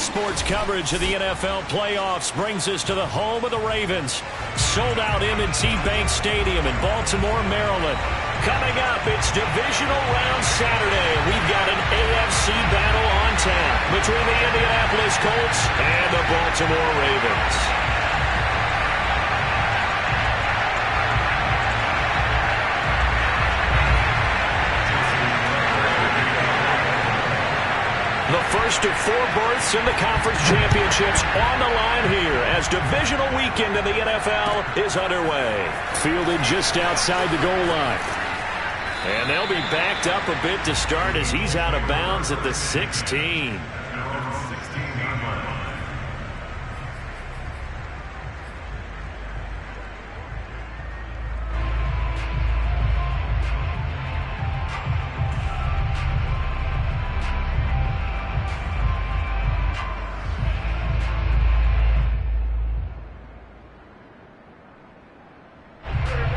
sports coverage of the NFL playoffs brings us to the home of the Ravens. Sold out M&T Bank Stadium in Baltimore, Maryland. Coming up, it's Divisional Round Saturday. We've got an AFC battle on tap between the Indianapolis Colts and the Baltimore Ravens. The first of 4 berths in the conference championships on the line here as divisional weekend in the NFL is underway. Fielded just outside the goal line. And they'll be backed up a bit to start as he's out of bounds at the 16.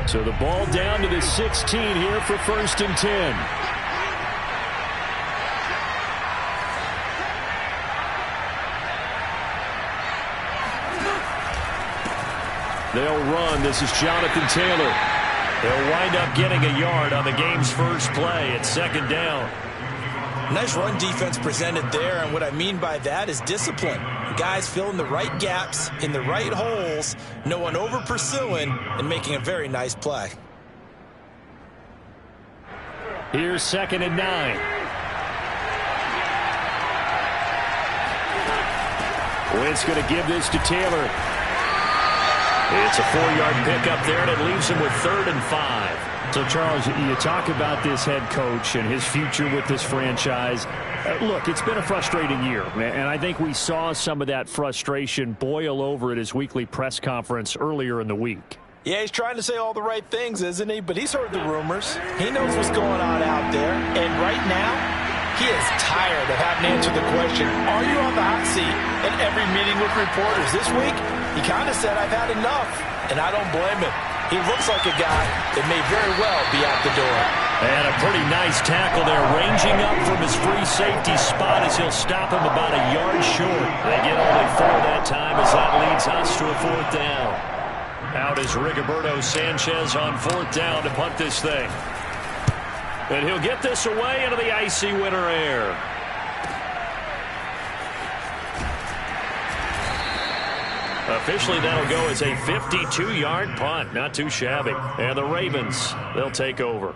So the ball down to the 16 here for 1st and 10. They'll run. This is Jonathan Taylor. They'll wind up getting a yard on the game's first play at 2nd down. Nice run defense presented there, and what I mean by that is discipline. Guys filling the right gaps in the right holes, no one over pursuing, and making a very nice play. Here's 2nd and 9. Wentz going to give this to Taylor. It's a 4-yard pickup there, and it leaves him with 3rd and 5. So, Charles, you talk about this head coach and his future with this franchise. Look, it's been a frustrating year, and I think we saw some of that frustration boil over at his weekly press conference earlier in the week. Yeah, he's trying to say all the right things, isn't he? But he's heard the rumors. He knows what's going on out there. And right now, he is tired of having to answer the question, are you on the hot seat in every meeting with reporters? This week, he kind of said, I've had enough, and I don't blame him. He looks like a guy that may very well be out the door. And a pretty nice tackle there, ranging up from his free safety spot as he'll stop him about a yard short. They get only 4 that time as that leads us to a 4th down. Out is Rigoberto Sanchez on 4th down to punt this thing. And he'll get this away into the icy winter air. Officially, that'll go as a 52-yard punt. Not too shabby. And the Ravens, they'll take over.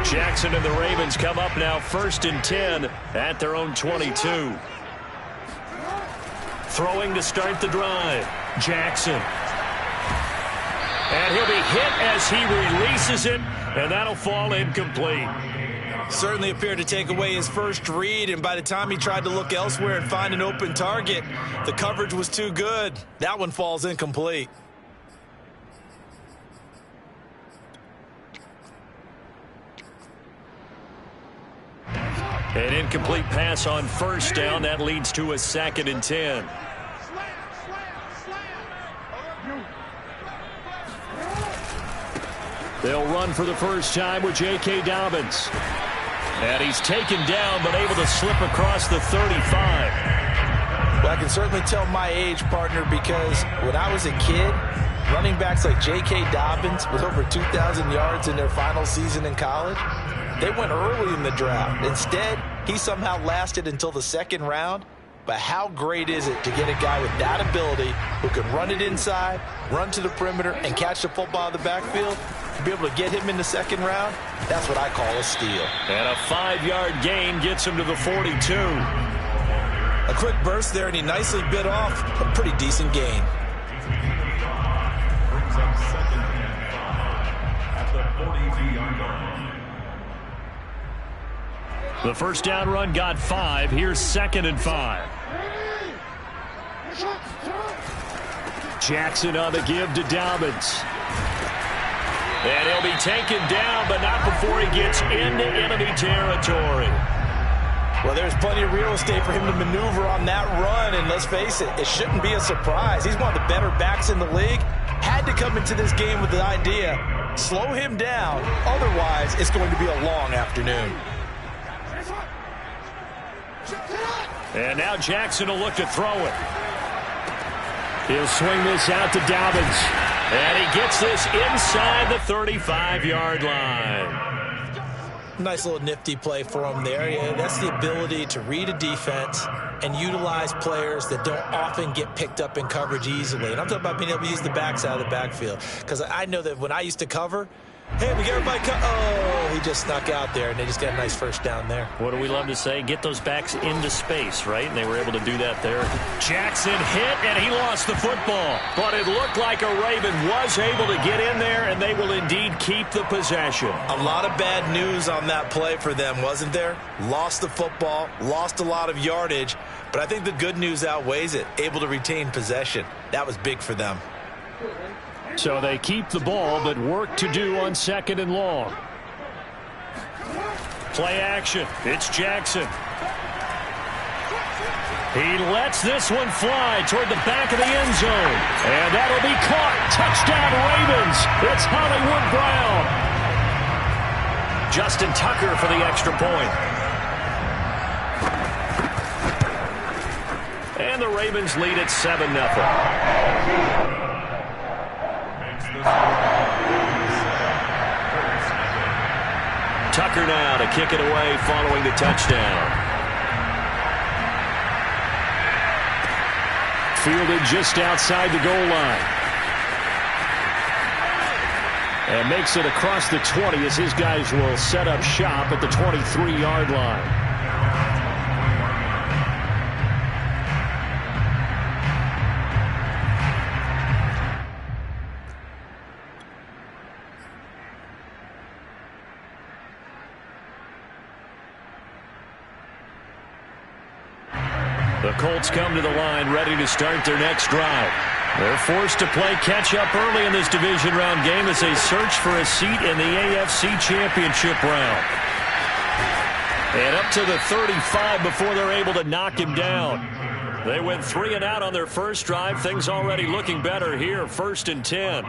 Jackson and the Ravens come up now 1st and 10 at their own 22. Throwing to start the drive. Jackson. And he'll be hit as he releases it, and that'll fall incomplete. Certainly appeared to take away his first read, and by the time he tried to look elsewhere and find an open target, the coverage was too good. That one falls incomplete. An incomplete pass on 1st down. That leads to a 2nd and 10. They'll run for the first time with J.K. Dobbins. And he's taken down but able to slip across the 35. Well, I can certainly tell my age, partner, because when I was a kid, running backs like J.K. Dobbins with over 2,000 yards in their final season in college, they went early in the draft. Instead, he somehow lasted until the 2nd round. But how great is it to get a guy with that ability who can run it inside, run to the perimeter, and catch the football in the backfield? To be able to get him in the 2nd round, that's what I call a steal. And a 5-yard gain gets him to the 42. A quick burst there, and he nicely bit off a pretty decent gain. Brings up 2nd and 5 at the 42-yard line. The first down run got 5. Here's 2nd and 5. Jackson on the give to Dobbins. And he'll be taken down, but not before he gets into enemy territory. Well, there's plenty of real estate for him to maneuver on that run, and let's face it, it shouldn't be a surprise. He's one of the better backs in the league. Had to come into this game with the idea, slow him down, otherwise it's going to be a long afternoon. And now Jackson will look to throw it. He'll swing this out to Dobbins. And he gets this inside the 35-yard line. Nice little nifty play for him there. Yeah, that's the ability to read a defense and utilize players that don't often get picked up in coverage easily. And I'm talking about being able to use the backside of the backfield. Because I know that when I used to cover, hey, we got everybody oh, he just snuck out there, and they just got a nice first down there. What do we love to say? Get those backs into space, right? And they were able to do that there. Jackson hit, and he lost the football. But it looked like a Raven was able to get in there, and they will indeed keep the possession. A lot of bad news on that play for them, wasn't there? Lost the football, lost a lot of yardage, but I think the good news outweighs it. Able to retain possession. That was big for them. So they keep the ball, but work to do on 2nd and long. Play action. It's Jackson. He lets this one fly toward the back of the end zone. And that'll be caught. Touchdown, Ravens. It's Hollywood Brown. Justin Tucker for the extra point. And the Ravens lead at 7-0. Tucker now to kick it away following the touchdown. Fielded just outside the goal line. And makes it across the 20 as his guys will set up shop at the 23-yard line. The Colts come to the line ready to start their next drive. They're forced to play catch-up early in this division round game as they search for a seat in the AFC Championship round. And up to the 35 before they're able to knock him down. They went 3 and out on their first drive. Things already looking better here. 1st and 10.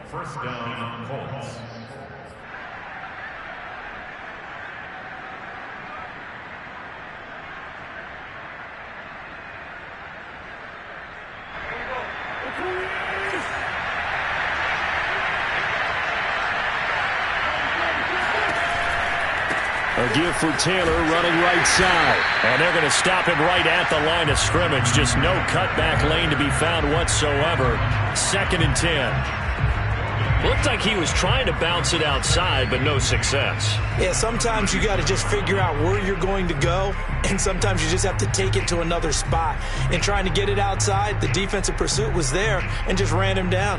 First down, Colts. A give for Taylor running right side. And they're going to stop him right at the line of scrimmage. Just no cutback lane to be found whatsoever. 2nd and 10. Looked like he was trying to bounce it outside, but no success. Yeah, sometimes you got to just figure out where you're going to go, and sometimes you just have to take it to another spot. In trying to get it outside, the defensive pursuit was there and just ran him down.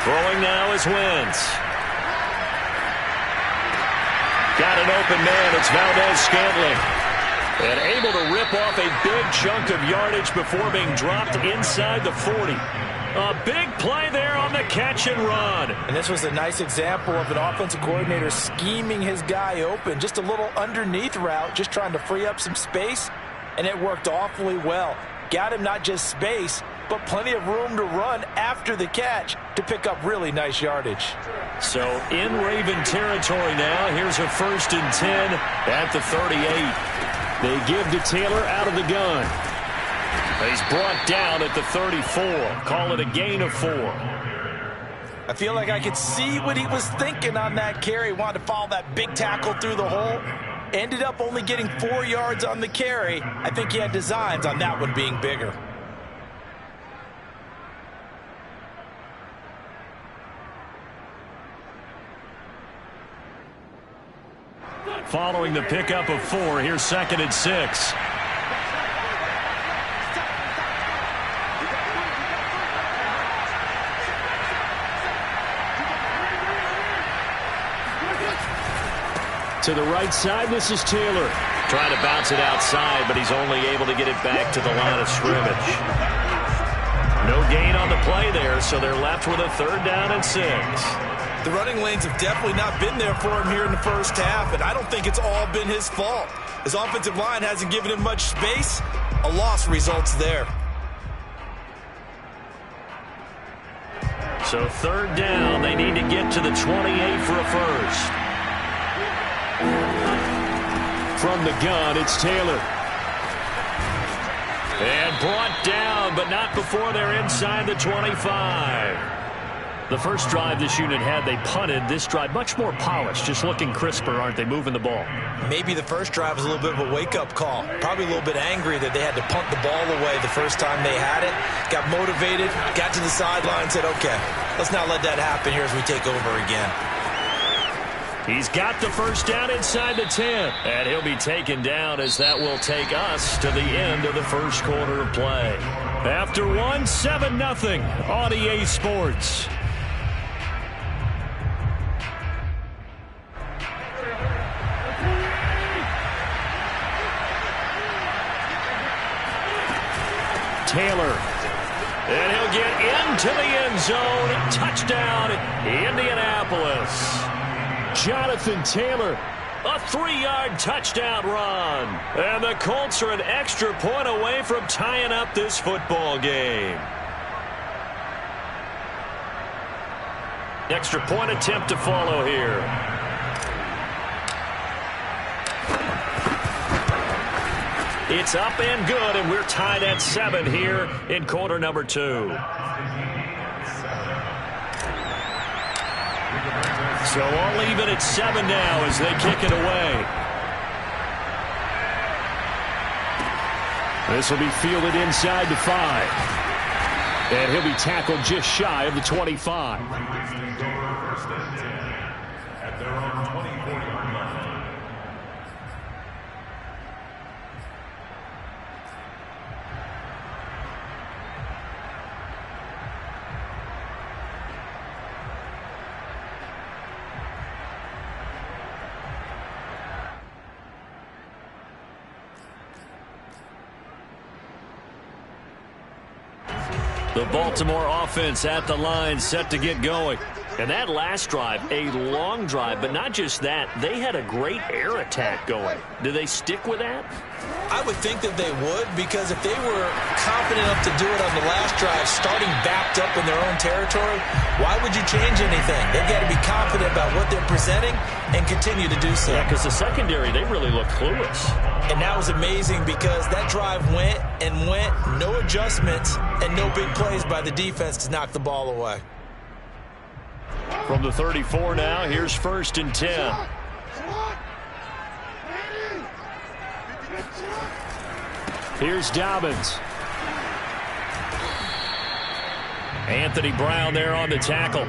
Throwing now is Wentz. Got an open man. It's Valdez-Scantling. And able to rip off a big chunk of yardage before being dropped inside the 40. A big play there on the catch and run. And this was a nice example of an offensive coordinator scheming his guy open. Just a little underneath route, just trying to free up some space. And it worked awfully well. Got him not just space, but plenty of room to run after the catch to pick up really nice yardage. So in Raven territory now. Here's a 1st and 10 at the 38. They give to Taylor out of the gun. He's brought down at the 34. Call it a gain of 4. I feel like I could see what he was thinking on that carry. Wanted to follow that big tackle through the hole. Ended up only getting 4 yards on the carry. I think he had designs on that one being bigger. Following the pickup of 4, here's 2nd and 6. To the right side, this is Taylor. Trying to bounce it outside, but he's only able to get it back to the line of scrimmage. No gain on the play there, so they're left with a 3rd down and 6. The running lanes have definitely not been there for him here in the first half, and I don't think it's all been his fault. His offensive line hasn't given him much space. A loss results there. So 3rd down, they need to get to the 28 for a first. From the gun, it's Taylor. And brought down, but not before they're inside the 25. The first drive this unit had, they punted. This drive, much more polished, just looking crisper, aren't they, moving the ball? Maybe the first drive was a little bit of a wake-up call. Probably a little bit angry that they had to punt the ball away the first time they had it. Got motivated, got to the sideline, said, okay, let's not let that happen here as we take over again. He's got the first down inside the 10. And he'll be taken down as that will take us to the end of the first quarter of play. After one, 7-0 on EA Sports. Taylor. And he'll get into the end zone. Touchdown, Indianapolis. Jonathan Taylor. A 3-yard touchdown run. And the Colts are an extra point away from tying up this football game. Extra point attempt to follow here. It's up and good, and we're tied at 7 here in quarter number 2. So all even at 7 now as they kick it away. This will be fielded inside the 5. And he'll be tackled just shy of the 25. At their own 24-yard line. The Baltimore offense at the line, set to get going. And that last drive, a long drive, but not just that. They had a great air attack going. Do they stick with that? I would think that they would, because if they were confident enough to do it on the last drive, starting backed up in their own territory, why would you change anything? They've got to be confident about what they're presenting and continue to do so. Yeah, because the secondary, they really look clueless. And that was amazing because that drive went and went, no adjustments and no big plays by the defense to knock the ball away. From the 34 now, here's 1st and 10. Here's Dobbins. Anthony Brown there on the tackle.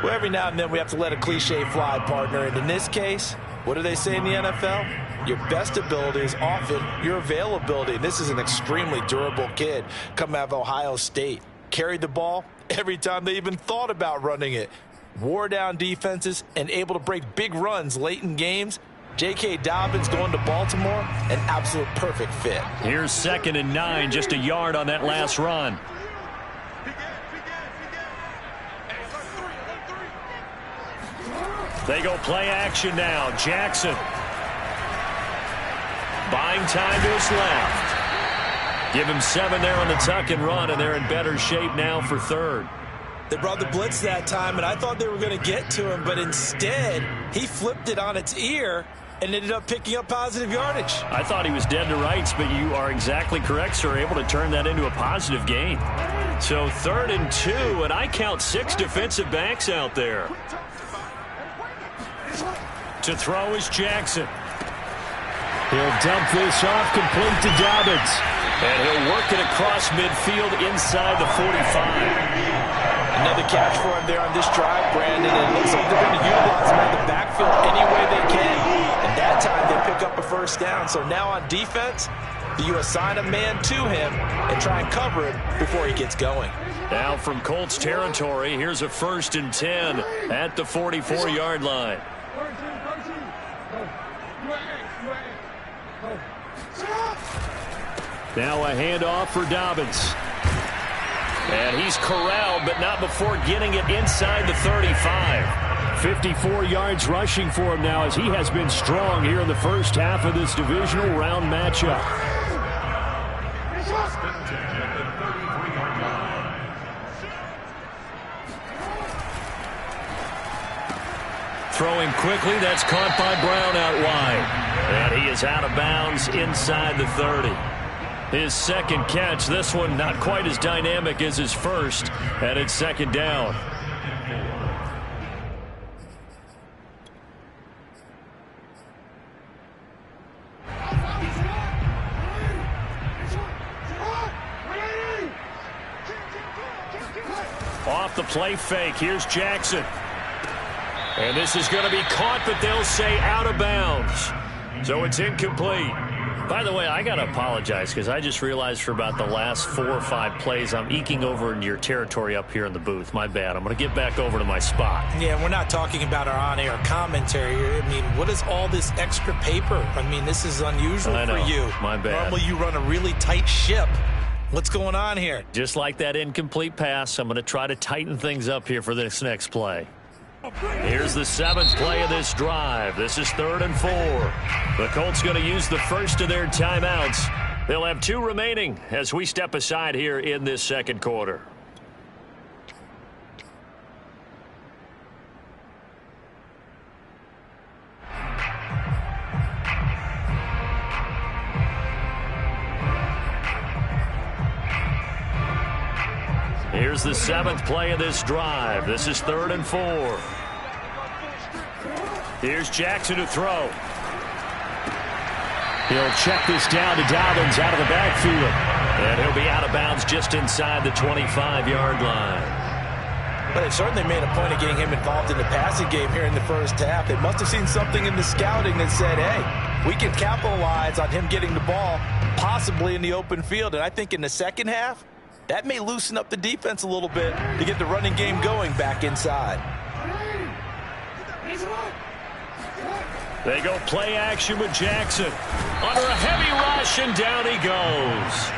Well, every now and then we have to let a cliche fly, partner. And in this case, what do they say in the NFL? Your best ability is often your availability. And this is an extremely durable kid coming out of Ohio State. Carried the ball every time they even thought about running it. Wore down defenses and able to break big runs late in games. J.K. Dobbins going to Baltimore, an absolute perfect fit. Here's 2nd and 9, just a yard on that last run. They go play action now. Jackson. Buying time to his left. Give him 7 there on the tuck and run, and they're in better shape now for 3rd. They brought the blitz that time, and I thought they were going to get to him, but instead, he flipped it on its ear and ended up picking up positive yardage. I thought he was dead to rights, but you are exactly correct, sir, able to turn that into a positive gain. So 3rd and 2, and I count 6 defensive backs out there. To throw is Jackson. He'll dump this off complete to Dobbins. And he'll work it across midfield inside the 45. Another catch for him there on this drive, Brandon. And it looks like they're going to utilize him in the backfield any way they can. And that time they pick up a first down. So now on defense, you assign a man to him and try and cover him before he gets going. Now from Colts territory, here's a 1st and 10 at the 44-yard line. Now a handoff for Dobbins. And he's corralled, but not before getting it inside the 35. 54 yards rushing for him now, as he has been strong here in the first half of this divisional round matchup. Throwing quickly, that's caught by Brown out wide. And he is out of bounds inside the 30. His second catch, this one not quite as dynamic as his first, and it's second down. Off the play fake, here's Jackson. And this is going to be caught, but they'll say out of bounds. So it's incomplete. By the way, I got to apologize because I just realized for about the last 4 or 5 plays, I'm eking over into your territory up here in the booth. My bad. I'm going to get back over to my spot. Yeah, we're not talking about our on-air commentary. I mean, what is all this extra paper? I mean, this is unusual for you. My bad. Normally you run a really tight ship. What's going on here? Just like that incomplete pass, I'm going to try to tighten things up here for this next play. Here's the 7th play of this drive. This is 3rd and 4. The Colts going to use the first of their timeouts. They'll have 2 remaining as we step aside here in this second quarter. Here's the 7th play of this drive. This is 3rd and 4. Here's Jackson to throw. He'll check this down to Dobbins out of the backfield. And he'll be out of bounds just inside the 25-yard line. But it certainly made a point of getting him involved in the passing game here in the first half. It must have seen something in the scouting that said, hey, we can capitalize on him getting the ball possibly in the open field. And I think in the second half, that may loosen up the defense a little bit to get the running game going back inside. They go play action with Jackson. Under a heavy rush, and down he goes.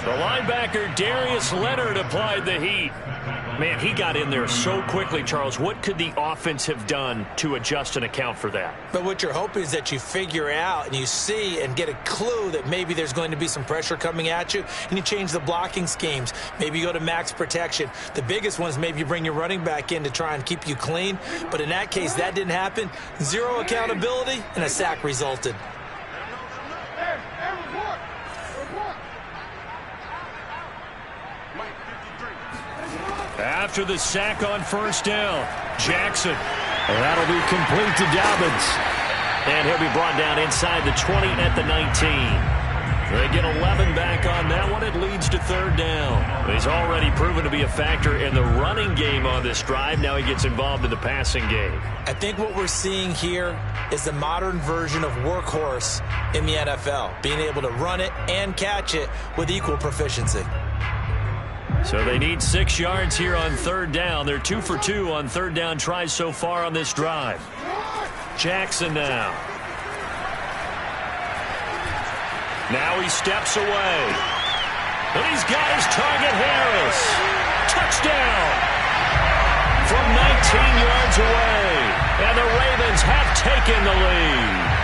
The linebacker, Darius Leonard, applied the heat. Man, he got in there so quickly, Charles. What could the offense have done to adjust and account for that? But what you're hoping is that you figure out and you see and get a clue that maybe there's going to be some pressure coming at you, and you change the blocking schemes. Maybe you go to max protection. The biggest one is maybe you bring your running back in to try and keep you clean. But in that case, that didn't happen. 0 accountability, and a sack resulted. After the sack on first down, Jackson. And that'll be complete to Dobbins. And he'll be brought down inside the 20 at the 19. They get 11 back on that one. It leads to 3rd down. He's already proven to be a factor in the running game on this drive. Now he gets involved in the passing game. I think what we're seeing here is the modern version of workhorse in the NFL, being able to run it and catch it with equal proficiency. So they need 6 yards here on 3rd down. They're 2 for 2 on 3rd down tries so far on this drive. Jackson now. Now he steps away. And he's got his target, Harris. Touchdown. From 19 yards away. And the Ravens have taken the lead.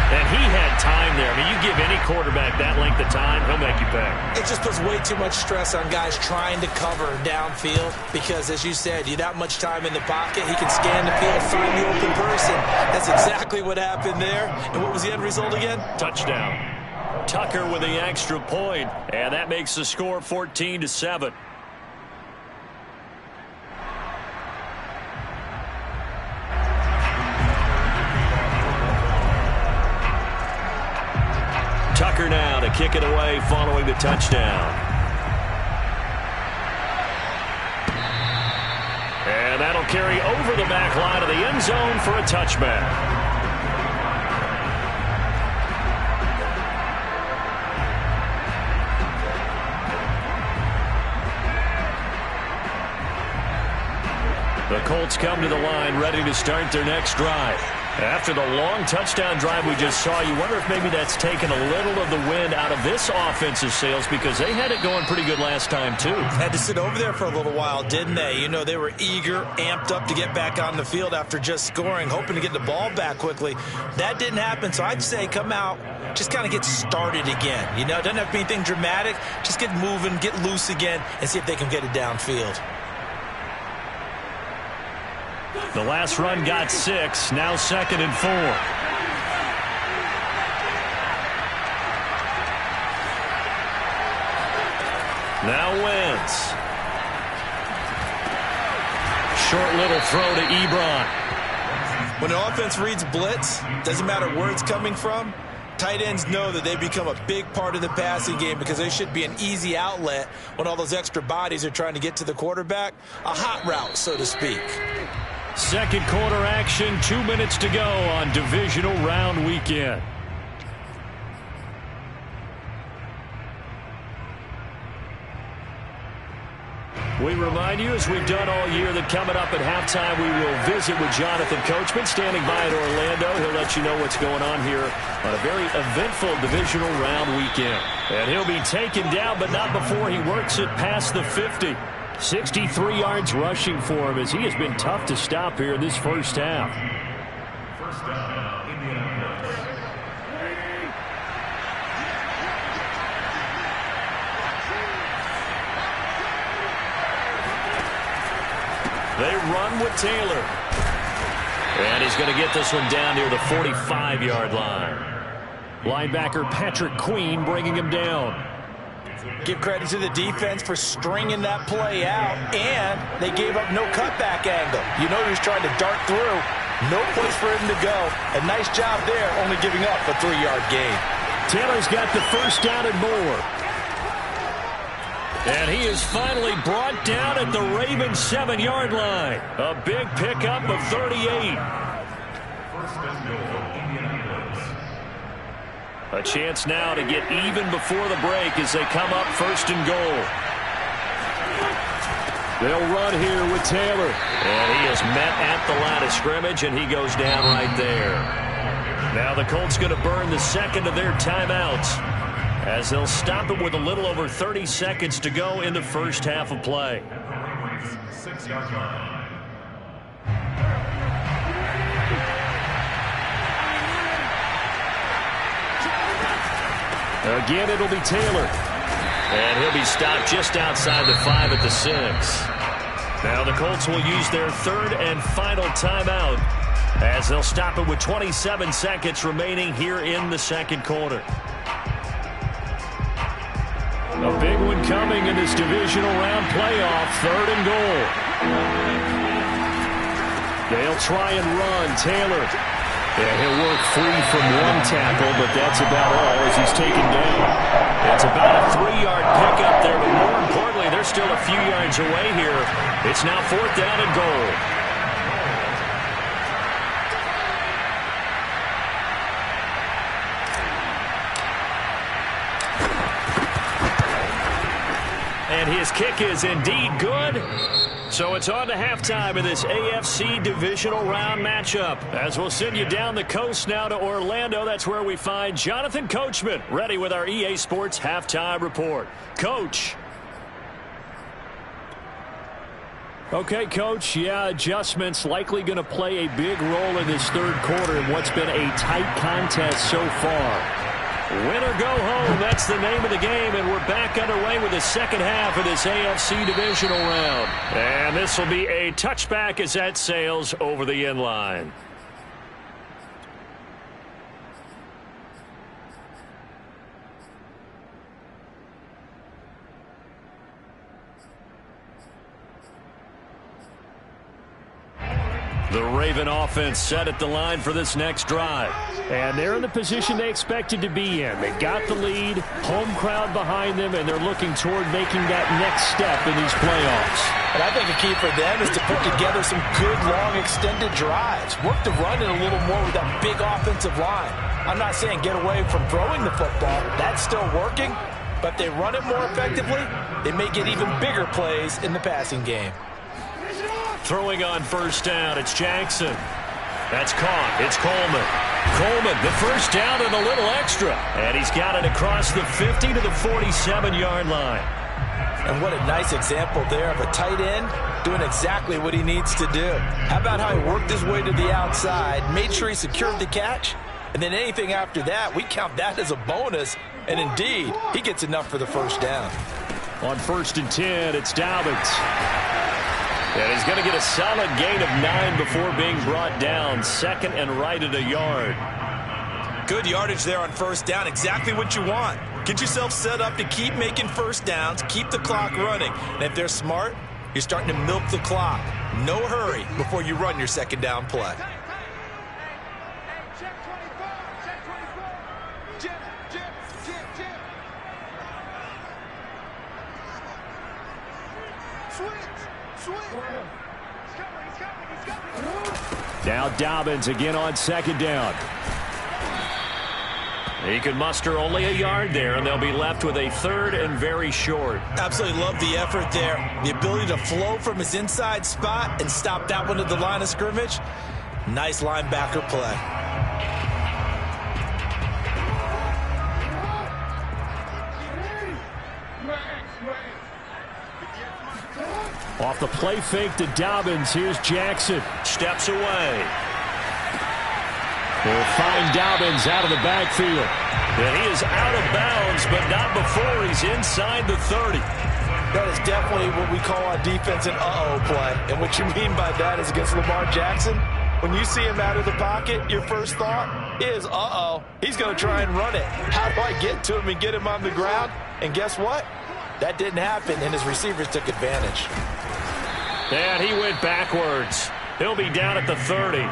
And he had time there. I mean, you give any quarterback that length of time, he'll make you pay. It just puts way too much stress on guys trying to cover downfield because, as you said, you that much time in the pocket, he can scan the field, find the open person. That's exactly what happened there. And what was the end result again? Touchdown. Tucker with the extra point, and that makes the score 14-7. Tucker now to kick it away following the touchdown. And that'll carry over the back line of the end zone for a touchback. The Colts come to the line ready to start their next drive. After the long touchdown drive we just saw, you wonder if maybe that's taken a little of the wind out of this offense's sails, because they had it going pretty good last time, too. Had to sit over there for a little while, didn't they? You know, they were eager, amped up to get back on the field after just scoring, hoping to get the ball back quickly. That didn't happen, so I'd say come out, just kind of get started again. You know, it doesn't have to be anything dramatic. Just get moving, get loose again, and see if they can get it downfield. The last run got 6, now 2nd and 4. Now Wentz. Short little throw to Ebron. When an offense reads blitz, doesn't matter where it's coming from, tight ends know that they become a big part of the passing game because they should be an easy outlet when all those extra bodies are trying to get to the quarterback. A hot route, so to speak. Second quarter action, 2 minutes to go on divisional round weekend. We remind you, as we've done all year, that coming up at halftime we will visit with Jonathan Coachman standing by at Orlando. He'll let you know what's going on here on a very eventful divisional round weekend. And he'll be taken down, but not before he works it past the 50. 63 yards rushing for him, as he has been tough to stop here in this first half. First down, Indianapolis. They run with Taylor. And he's going to get this one down near the 45-yard line. Linebacker Patrick Queen bringing him down. Give credit to the defense for stringing that play out, and they gave up no cutback angle. You know he was trying to dart through. No place for him to go. A nice job there, only giving up a 3-yard gain. Taylor's got the first down and more. And he is finally brought down at the Ravens' 7-yard line. A big pickup of 38. First and goal, Indianapolis. A chance now to get even before the break as they come up first and goal. They'll run here with Taylor. And he is met at the line of scrimmage, and he goes down right there. Now the Colts going to burn the second of their timeouts, as they'll stop it with a little over 30 seconds to go in the first half of play. 6-yard line. Again, it'll be Taylor. And he'll be stopped just outside the 5 at the 6. Now the Colts will use their third and final timeout, as they'll stop it with 27 seconds remaining here in the second quarter. A big one coming in this divisional round playoff, third and goal. They'll try and run. Taylor. And he'll work free from one tackle, but that's about all as he's taken down. It's about a 3-yard pickup there, but more importantly, they're still a few yards away here. It's now 4th down and goal. And his kick is indeed good. So it's on to halftime in this AFC divisional round matchup, as we'll send you down the coast now to Orlando. That's where we find Jonathan Coachman, ready with our EA Sports halftime report. Coach. Okay, Coach, adjustments likely going to play a big role in this third quarter in what's been a tight contest so far. Win or go home, that's the name of the game, and we're back underway with the second half of this AFC divisional round. And this will be a touchback as that sails over the end line. The Raven offense set at the line for this next drive. And they're in the position they expected to be in. They got the lead, home crowd behind them, and they're looking toward making that next step in these playoffs. And I think the key for them is to put together some good, long, extended drives. Work the run in a little more with that big offensive line. I'm not saying get away from throwing the football. That's still working. But if they run it more effectively, they may get even bigger plays in the passing game. Throwing on first down, it's Jackson. That's caught. It's Coleman. Coleman, the first down and a little extra. And he's got it across the 50 to the 47-yard line. And what a nice example there of a tight end doing exactly what he needs to do. How about how he worked his way to the outside, made sure he secured the catch, and then anything after that, we count that as a bonus. And indeed, he gets enough for the first down. On 1st and 10, it's Dobbins. And he's going to get a solid gain of 9 before being brought down. 2nd and right at a yard. Good yardage there on first down. Exactly what you want. Get yourself set up to keep making first downs, keep the clock running. And if they're smart, you're starting to milk the clock. No hurry before you run your second down play. Now Dobbins again on 2nd down. He can muster only a yard there, and they'll be left with a 3rd and very short. Absolutely love the effort there. The ability to flow from his inside spot and stop that one at the line of scrimmage. Nice linebacker play. Off the play fake to Dobbins. Here's Jackson. Steps away. They'll find Dobbins out of the backfield. And he is out of bounds, but not before he's inside the 30. That is definitely what we call on defense an uh-oh play. And what you mean by that is against Lamar Jackson, when you see him out of the pocket, your first thought is, uh-oh, he's going to try and run it. How do I get to him and get him on the ground? And guess what? That didn't happen, and his receivers took advantage. And he went backwards. He'll be down at the 30.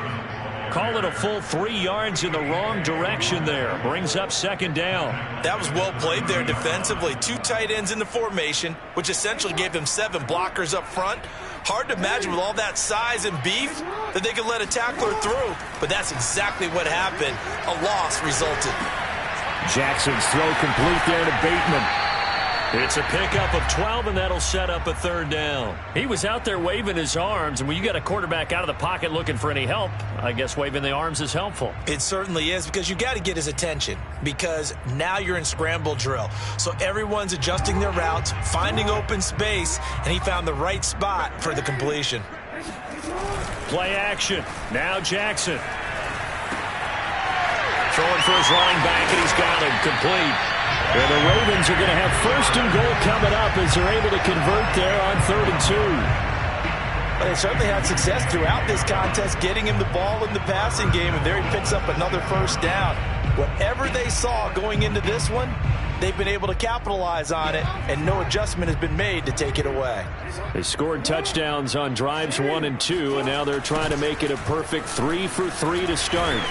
Call it a full 3 yards in the wrong direction there. Brings up 2nd down. That was well played there defensively. 2 tight ends in the formation, which essentially gave them 7 blockers up front. Hard to imagine with all that size and beef that they could let a tackler through. But that's exactly what happened. A loss resulted. Jackson's throw complete there to Bateman. It's a pickup of 12, and that'll set up a 3rd down. He was out there waving his arms, and when you got a quarterback out of the pocket looking for any help, I guess waving the arms is helpful. It certainly is, because you got to get his attention, because now you're in scramble drill. So everyone's adjusting their routes, finding open space, and he found the right spot for the completion. Play action. Now Jackson. Throwing for his running back, and he's got him complete. And the Ravens are going to have 1st and goal coming up as they're able to convert there on 3rd and 2. Well, they certainly had success throughout this contest, getting him the ball in the passing game, and there he picks up another first down. Whatever they saw going into this one, they've been able to capitalize on it, and no adjustment has been made to take it away. They scored touchdowns on drives 1 and 2, and now they're trying to make it a perfect 3 for 3 to start.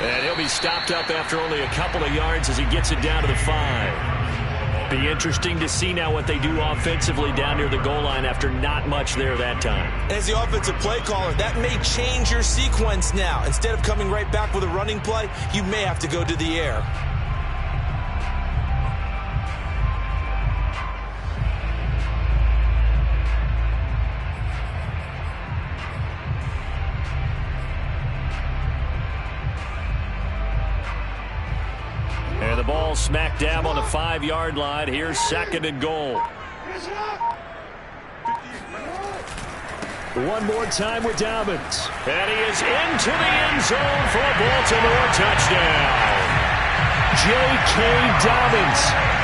And he'll be stopped up after only a couple of yards as he gets it down to the 5. Be interesting to see now what they do offensively down near the goal line after not much there that time. As the offensive play caller, that may change your sequence now. Instead of coming right back with a running play, you may have to go to the air. And the ball smack dab on the 5-yard line. Here's 2nd and goal. One more time with Dobbins. And he is into the end zone for a Baltimore touchdown. J.K. Dobbins.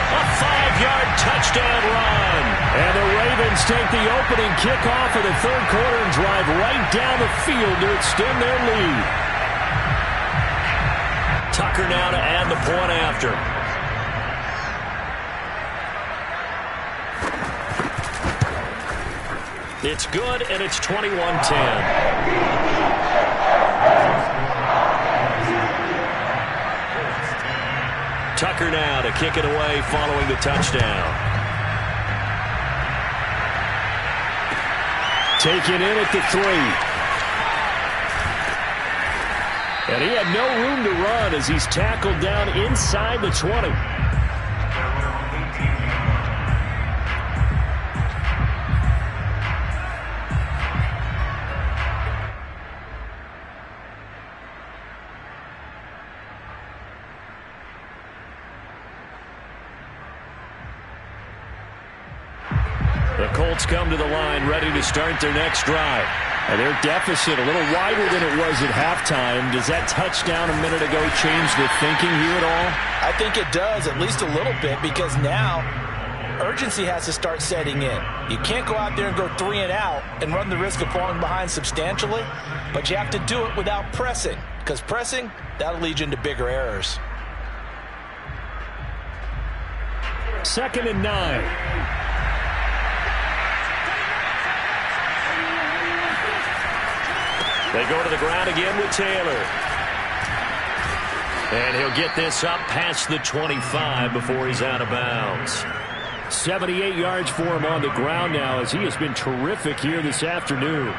A 5-yard touchdown run. And the Ravens take the opening kickoff of the 3rd quarter and drive right down the field to extend their lead. Tucker now to add the point after. It's good, and it's 21-10. Tucker now to kick it away following the touchdown. Taken in at the 3. And he had no room to run as he's tackled down inside the 20. The Colts come to the line ready to start their next drive. And their deficit a little wider than it was at halftime. Does that touchdown a minute ago change the thinking here at all? I think it does, at least a little bit, because now urgency has to start setting in. You can't go out there and go 3 and out and run the risk of falling behind substantially, but you have to do it without pressing, because pressing, that'll lead you into bigger errors. 2nd and 9. They go to the ground again with Taylor. And he'll get this up past the 25 before he's out of bounds. 78 yards for him on the ground now, as he has been terrific here this afternoon.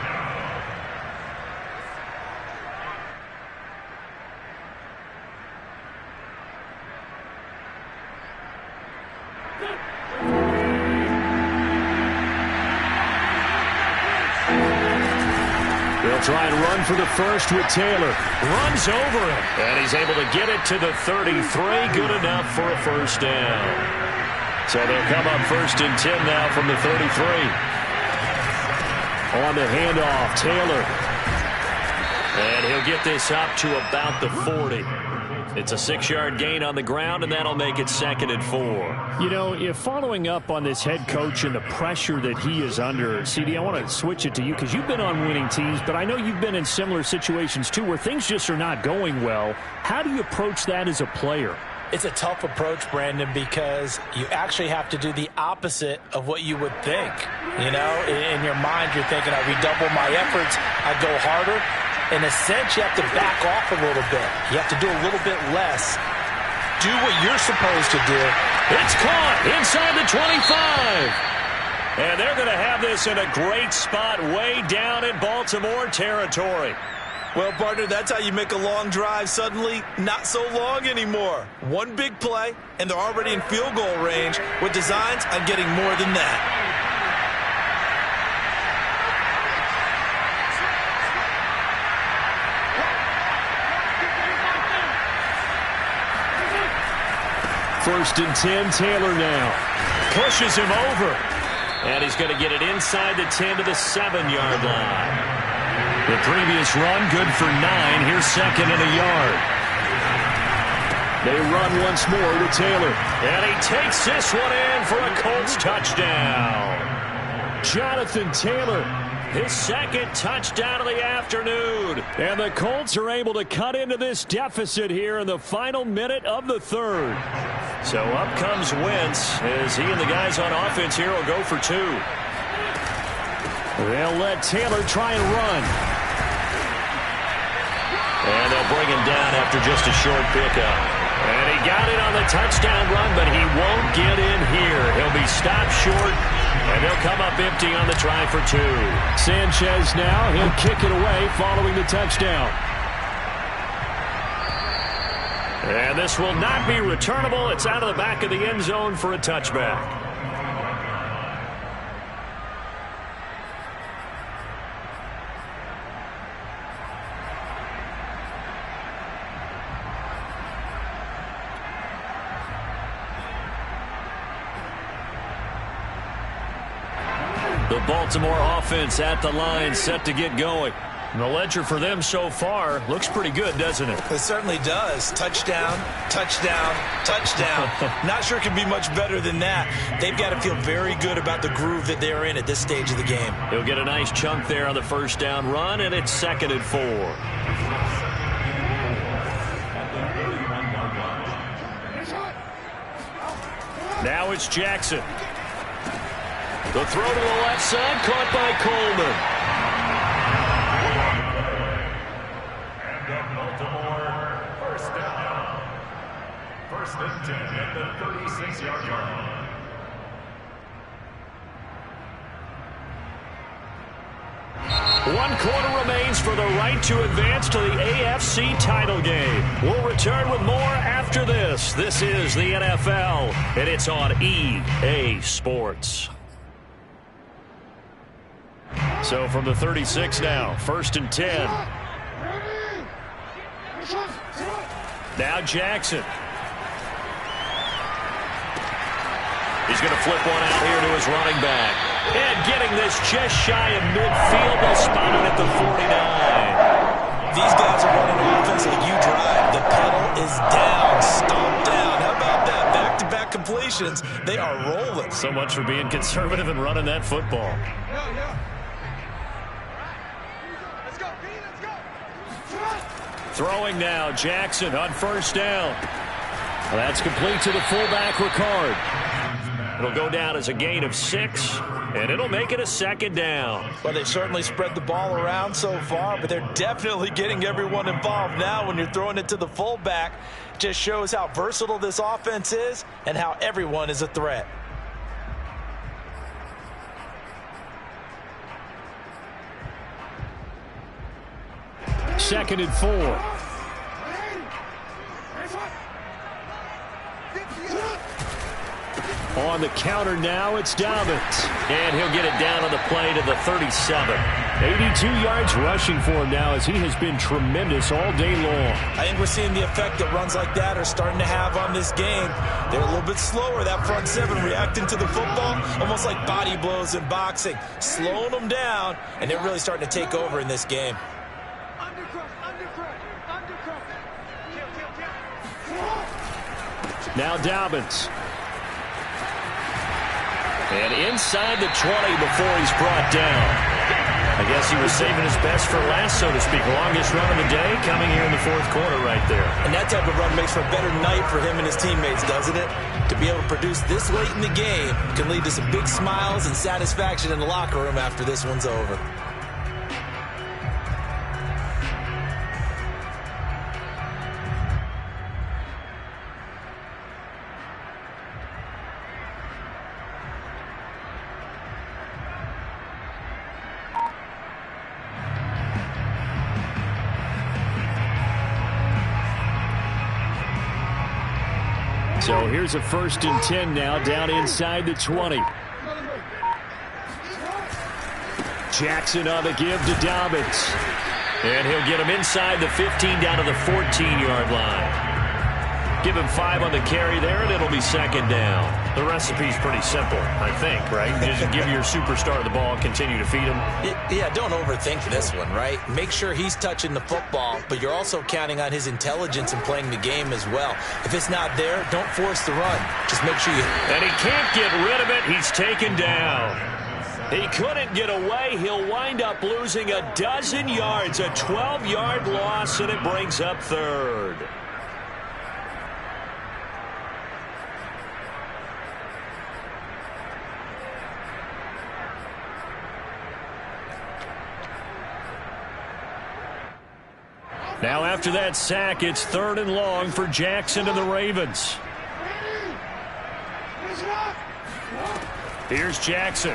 They'll try and run for the first with Taylor. Runs over him. And he's able to get it to the 33. Good enough for a first down. So they'll come up 1st and 10 now from the 33. On the handoff, Taylor. And he'll get this up to about the 40. It's a 6-yard gain on the ground, and that'll make it 2nd and 4. You know, if following up on this head coach and the pressure that he is under, CD, I want to switch it to you because you've been on winning teams, but I know you've been in similar situations too where things just are not going well. How do you approach that as a player? It's a tough approach, Brandon, because you actually have to do the opposite of what you would think. You know, in your mind, you're thinking, I redouble my efforts, I go harder. In a sense, you have to back off a little bit. You have to do a little bit less. Do what you're supposed to do. It's caught inside the 25. And they're going to have this in a great spot way down in Baltimore territory. Well, partner, that's how you make a long drive suddenly not so long anymore. One big play, and they're already in field goal range with designs on getting more than that. First and 10, Taylor now. Pushes him over. And he's going to get it inside the 10 to the 7-yard line. The previous run, good for 9. Here's 2nd and a yard. They run once more with Taylor. And he takes this one in for a Colts touchdown. Jonathan Taylor. His 2nd touchdown of the afternoon. And the Colts are able to cut into this deficit here in the final minute of the 3rd. So up comes Wentz as he and the guys on offense here will go for 2. They'll let Taylor try and run. And they'll bring him down after just a short pickup. And he got it on the touchdown run, but he won't get in here. He'll be stopped short, and they'll come up empty on the try for 2. Sanchez now, he'll kick it away following the touchdown. And this will not be returnable. It's out of the back of the end zone for a touchback. The Baltimore offense at the line, set to get going. And the ledger for them so far looks pretty good, doesn't it? It certainly does. Touchdown, touchdown, touchdown. Not sure it can be much better than that. They've got to feel very good about the groove that they're in at this stage of the game. He'll get a nice chunk there on the first down run, and it's 2nd and 4. Now it's Jackson. The throw to the left side, caught by Coleman. And the Baltimore first down. 1st and 10 at the 36-yard line. One quarter remains for the right to advance to the AFC title game. We'll return with more after this. This is the NFL, and it's on EA Sports. So from the 36 now, 1st and 10. Now Jackson. He's going to flip one out here to his running back. And getting this just shy of midfield, they'll spot it at the 49. These guys are running offense like you drive. The pedal is down, stomped down. How about that? Back-to-back completions. They are rolling. So much for being conservative and running that football. Throwing now, Jackson on first down. Well, that's complete to the fullback, Ricard. It'll go down as a gain of 6, and it'll make it a second down. Well, they've certainly spread the ball around so far, but they're definitely getting everyone involved now when you're throwing it to the fullback. Just shows how versatile this offense is and how everyone is a threat. Second and 4. On the counter now, it's Dobbins. And he'll get it down on the play to the 37. 82 yards rushing for him now as he has been tremendous all day long. I think we're seeing the effect that runs like that are starting to have on this game. They're a little bit slower, that front seven, reacting to the football, almost like body blows in boxing, slowing them down, and they're really starting to take over in this game. Now Dobbins. And inside the 20 before he's brought down. I guess he was saving his best for last, so to speak. Longest run of the day coming here in the fourth quarter right there. And that type of run makes for a better night for him and his teammates, doesn't it? To be able to produce this late in the game can lead to some big smiles and satisfaction in the locker room after this one's over. So here's a 1st and 10 now, down inside the 20. Jackson on the give to Dobbins. And he'll get him inside the 15 down to the 14-yard line. Give him 5 on the carry there, and it'll be second down. The recipe's pretty simple, I think, right? Just give your superstar the ball and continue to feed him. Yeah, don't overthink this one, right? Make sure he's touching the football, but you're also counting on his intelligence in playing the game as well. If it's not there, don't force the run. Just make sure you... And he can't get rid of it. He's taken down. He couldn't get away. He'll wind up losing a dozen yards, a 12-yard loss, and it brings up third. Now after that sack, it's 3rd and long for Jackson and the Ravens. Here's Jackson.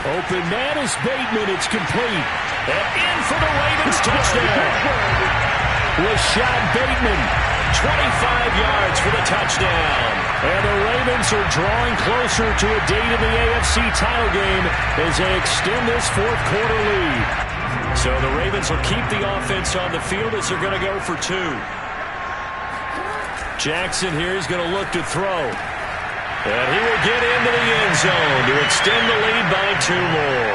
Open man is Bateman. It's complete. And in for the Ravens touchdown. Rashad Bateman. 25 yards for the touchdown. And the Ravens are drawing closer to a date in the AFC title game as they extend this fourth quarter lead. So the Ravens will keep the offense on the field as they're going to go for 2. Jackson here is going to look to throw. And he will get into the end zone to extend the lead by 2 more.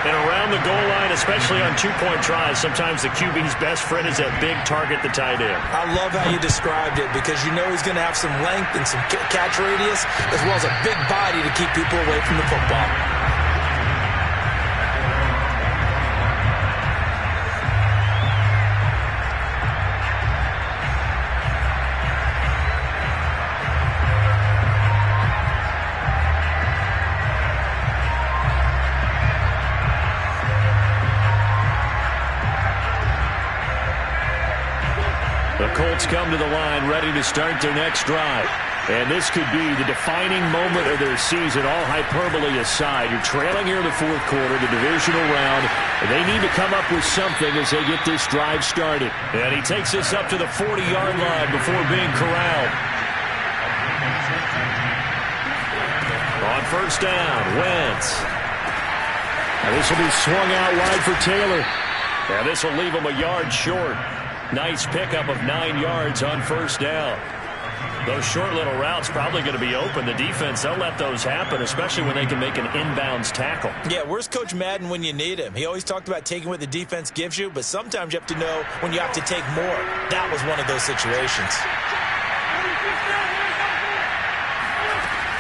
And around the goal line, especially on 2-point tries, sometimes the QB's best friend is that big target, the tight end. I love how you described it because you know he's going to have some length and some catch radius as well as a big body to keep people away from the football. The Colts come to the line ready to start their next drive. And this could be the defining moment of their season, all hyperbole aside. You're trailing here in the fourth quarter, the divisional round, and they need to come up with something as they get this drive started. And he takes this up to the 40-yard line before being corralled. On first down, Wentz. And this will be swung out wide for Taylor. And this will leave him a yard short. Nice pickup of 9 yards on first down. Those short little routes probably going to be open. The defense, they'll let those happen, especially when they can make an inbounds tackle. Yeah, where's Coach Madden when you need him? He always talked about taking what the defense gives you, but sometimes you have to know when you have to take more. That was one of those situations.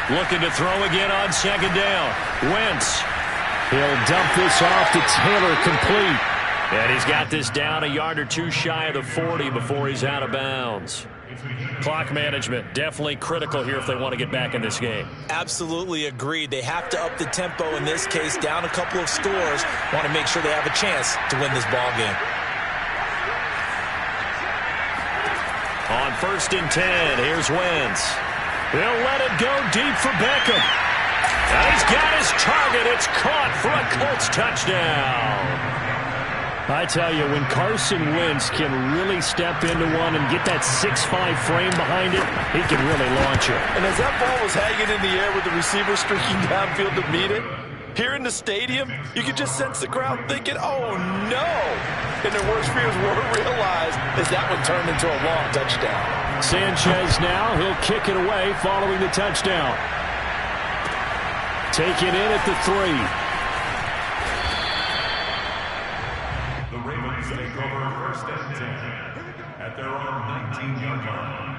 Looking to throw again on second down. Wentz. He'll dump this off to Taylor, complete. And he's got this down a yard or two shy of the 40 before he's out of bounds. Clock management, definitely critical here if they want to get back in this game. Absolutely agreed. They have to up the tempo in this case, down a couple of scores. Want to make sure they have a chance to win this ball game. On 1st and 10, here's Wentz. He'll let it go deep for Beckham. And he's got his target. It's caught for a Colts touchdown. I tell you, when Carson Wentz can really step into one and get that 6'5" frame behind it, he can really launch it. And as that ball was hanging in the air with the receiver streaking downfield to meet it, here in the stadium, you could just sense the crowd thinking, oh, no. And their worst fears were realized as that one turned into a long touchdown. Sanchez now, he'll kick it away following the touchdown. Taken in at the 3. Take over 1st and 10 at their own 19-yard line.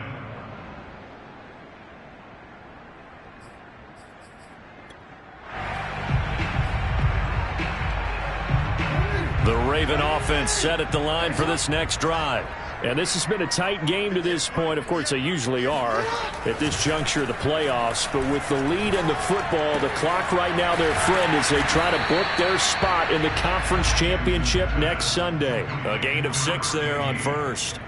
The Raven offense set at the line for this next drive. And this has been a tight game to this point. Of course, they usually are at this juncture of the playoffs. But with the lead in the football, the clock right now their friend as they try to book their spot in the conference championship next Sunday. A gain of 6 there on 1st.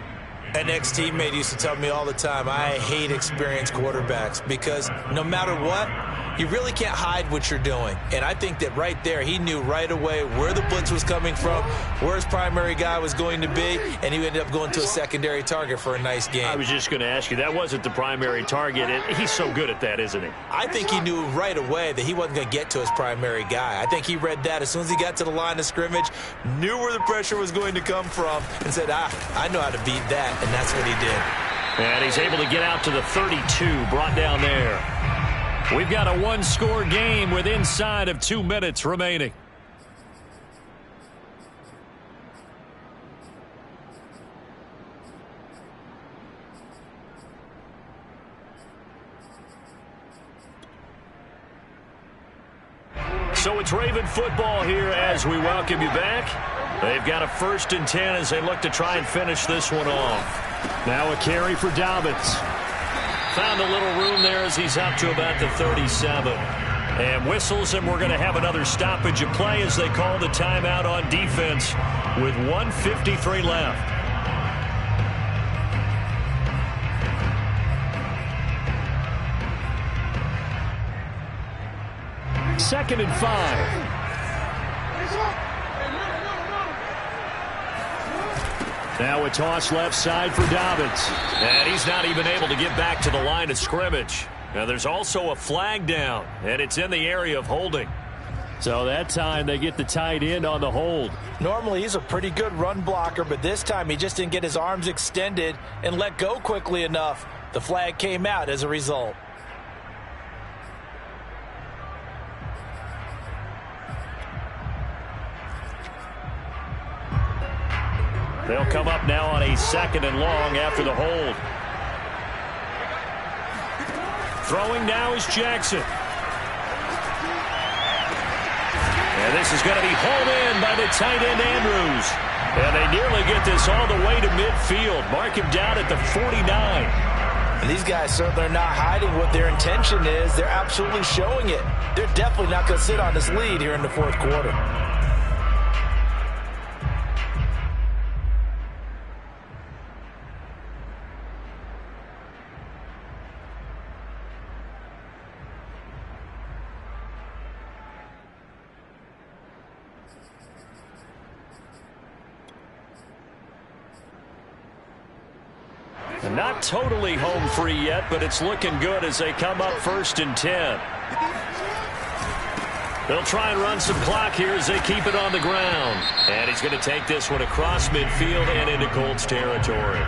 An ex-teammate used to tell me all the time, I hate experienced quarterbacks because no matter what, you really can't hide what you're doing. And I think that right there, he knew right away where the blitz was coming from, where his primary guy was going to be, and he ended up going to a secondary target for a nice game. I was just going to ask you, that wasn't the primary target. He's so good at that, isn't he? I think he knew right away that he wasn't going to get to his primary guy. I think he read that as soon as he got to the line of scrimmage, knew where the pressure was going to come from, and said, I know how to beat that, and that's what he did. And he's able to get out to the 32, brought down there. We've got a one-score game with inside of 2 minutes remaining. So it's Raven football here as we welcome you back. They've got a 1st and 10 as they look to try and finish this one off. Now a carry for Dobbins. Found a little room there as he's up to about the 37. And whistles, and we're going to have another stoppage of play as they call the timeout on defense with 1:53 left. Second and 5. Now a toss left side for Dobbins. And he's not even able to get back to the line of scrimmage. Now there's also a flag down, and it's in the area of holding. So that time they get the tight end on the hold. Normally he's a pretty good run blocker, but this time he just didn't get his arms extended and let go quickly enough. The flag came out as a result. They'll come up now on a 2nd and long after the hold. Throwing now is Jackson. And this is going to be hauled in by the tight end Andrews. And they nearly get this all the way to midfield. Mark him down at the 49. And these guys certainly are not hiding what their intention is. They're absolutely showing it. They're definitely not going to sit on this lead here in the 4th quarter. And not totally home free yet, but it's looking good as they come up 1st and 10. They'll try and run some clock here as they keep it on the ground. And he's going to take this one across midfield and into Colts territory.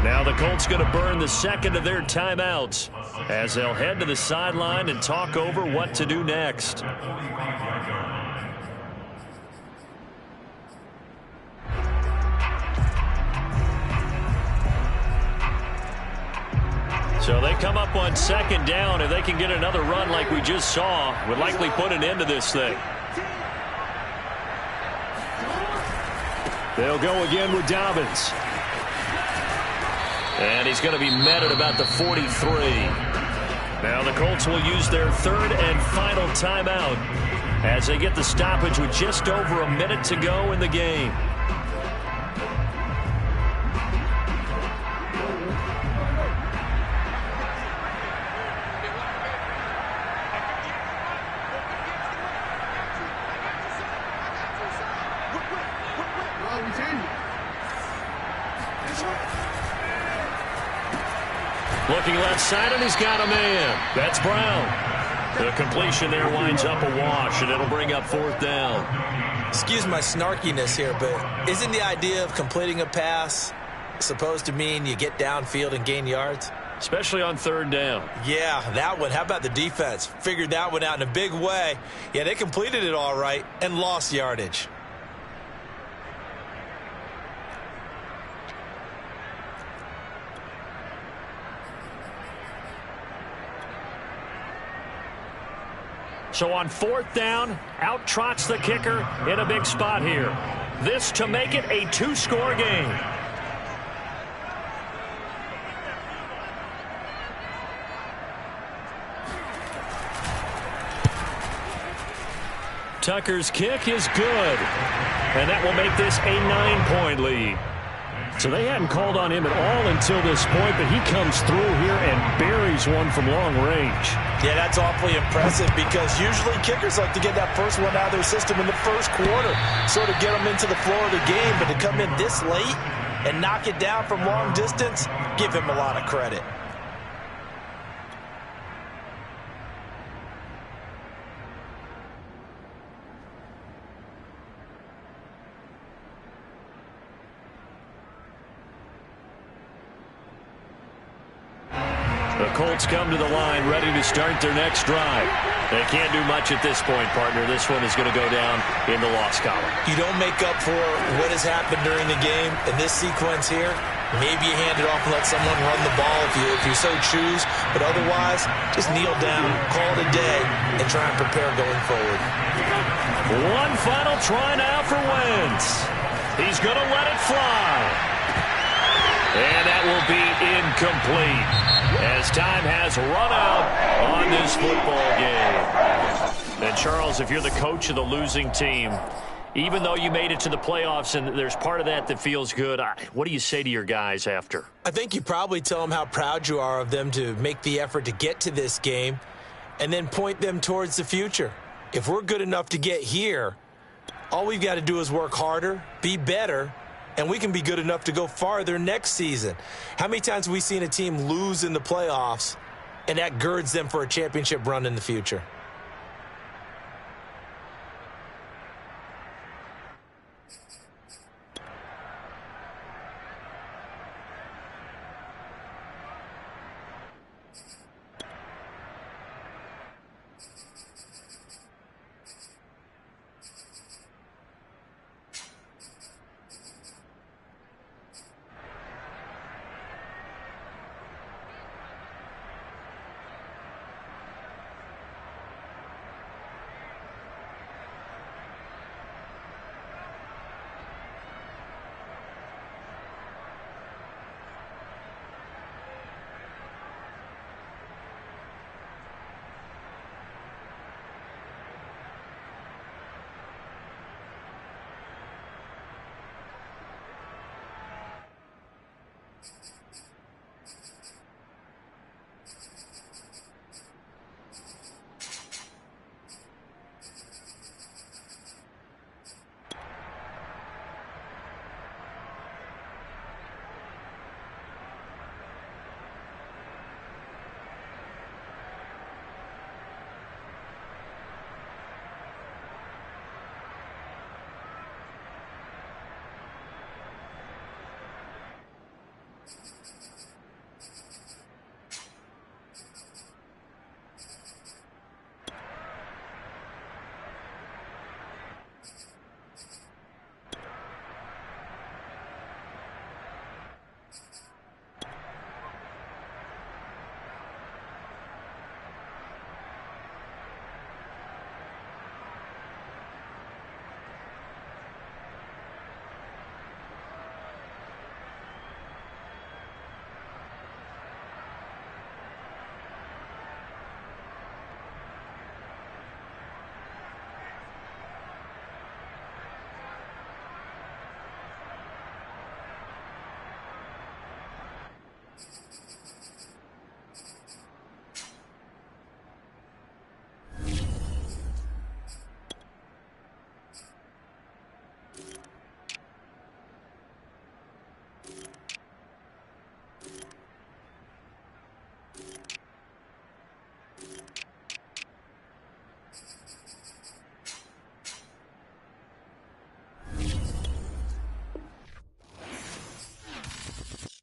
Now the Colts going to burn the second of their timeouts as they'll head to the sideline and talk over what to do next. So they come up on second down. If they can get another run like we just saw, would likely put an end to this thing. They'll go again with Dobbins. And he's going to be met at about the 43. Now the Colts will use their third and final timeout as they get the stoppage with just over a minute to go in the game. Looking left side, and he's got a man. That's Brown. The completion there winds up a wash, and it'll bring up fourth down. Excuse my snarkiness here, but isn't the idea of completing a pass supposed to mean you get downfield and gain yards? Especially on third down. Yeah, that one. How about the defense? Figured that one out in a big way. Yeah, they completed it all right and lost yardage. So on fourth down, out trots the kicker in a big spot here. This to make it a two-score game. Tucker's kick is good. And that will make this a 9-point lead. So they hadn't called on him at all until this point, but he comes through here and buries one from long range. Yeah, that's awfully impressive because usually kickers like to get that first one out of their system in the first quarter, sort of get them into the flow of the game, but to come in this late and knock it down from long distance, give him a lot of credit. The Colts come to the line ready to start their next drive. They can't do much at this point, partner. This one is going to go down in the loss column. You don't make up for what has happened during the game in this sequence here. Maybe you hand it off and let someone run the ball if you so choose. But otherwise, just kneel down, call it a day, and try and prepare going forward. One final try now for Wentz. He's going to let it fly. And that will be incomplete as time has run out on this football game. And Charles, if you're the coach of the losing team, even though you made it to the playoffs and there's part of that feels good, what do you say to your guys after? I think you probably tell them how proud you are of them to make the effort to get to this game and then point them towards the future. If we're good enough to get here, all we've got to do is work harder, be better, and we can be good enough to go farther next season. How many times have we seen a team lose in the playoffs, and that girds them for a championship run in the future?